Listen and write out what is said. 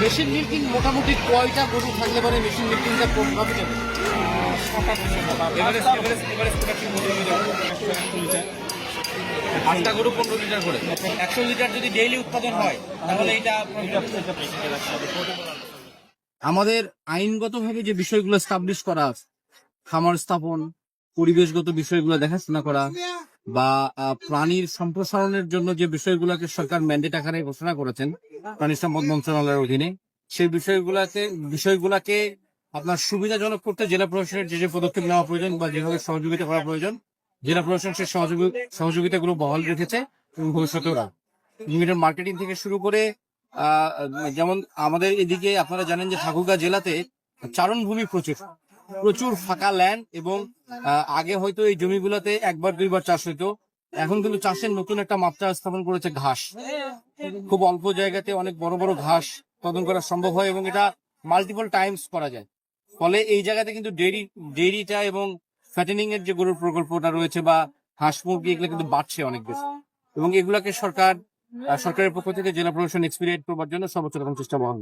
Machine milking মোটামুটি কয়টা গরু থাকলে পরে মেশিন মিল্কিংটা প্রভাবিত হবে? আটটা গরু 15 লিটার করে, 100 লিটার যদি ডেইলি উৎপাদন হয় তাহলে এটা আমাদের আইনগতভাবে যে বিষয়গুলো স্টাবলিশ করা আছে, খামার স্থাপন, পরিবেশগত বিষয়গুলো দেখাশোনা করা বা প্রাণীর সম্প্রসারণের জন্য যে বিষয়গুলোকে সরকার ম্যান্ডেট আকারে ঘোষণা করেছেন প্রাণী সম্পদ মন্ত্রণালয়ের অধীনে, সেই বিষয়গুলোকে আপনার সুবিধাজনক করতে জেলা প্রশাসনের যে পদক্ষেপ নেওয়া প্রয়োজন বা যেভাবে সহযোগিতা করা প্রয়োজন, জেলা প্রশাসন সেই সহযোগিতাগুলো বহাল রেখেছে এবং ভবিষ্যতেও রাখবে। মার্কেটিং থেকে শুরু করে যেমন আমাদের এদিকে আপনারা জানেন যে ঠাকুরগাঁও জেলাতে চারণভূমি প্রচুর প্রচুর ফাঁকা ল্যান্ড, এবং আগে হয়তো এই জমিগুলোতে একবার দুইবার চাষ হইতো, এখন কিন্তু চাষের নতুন একটা মাত্রা স্থাপন করেছে ঘাস। খুব অল্প জায়গাতে অনেক বড় বড় ঘাস উৎপাদন করা সম্ভব হয় এবং এটা মাল্টিপল টাইমস করা যায়। ফলে এই জায়গাতে কিন্তু ডেইরিটা এবং ফ্যাটেনিং এর যে গরুর প্রকল্পটা রয়েছে বা হাঁস মুরগি, এগুলো কিন্তু বাড়ছে অনেক বেশি, এবং এগুলাকে সরকারের পক্ষ থেকে জেলা প্রশাসন এক্সপিরিয়েন্ট করবার জন্য সর্বোচ্চ রকম চেষ্টা বহন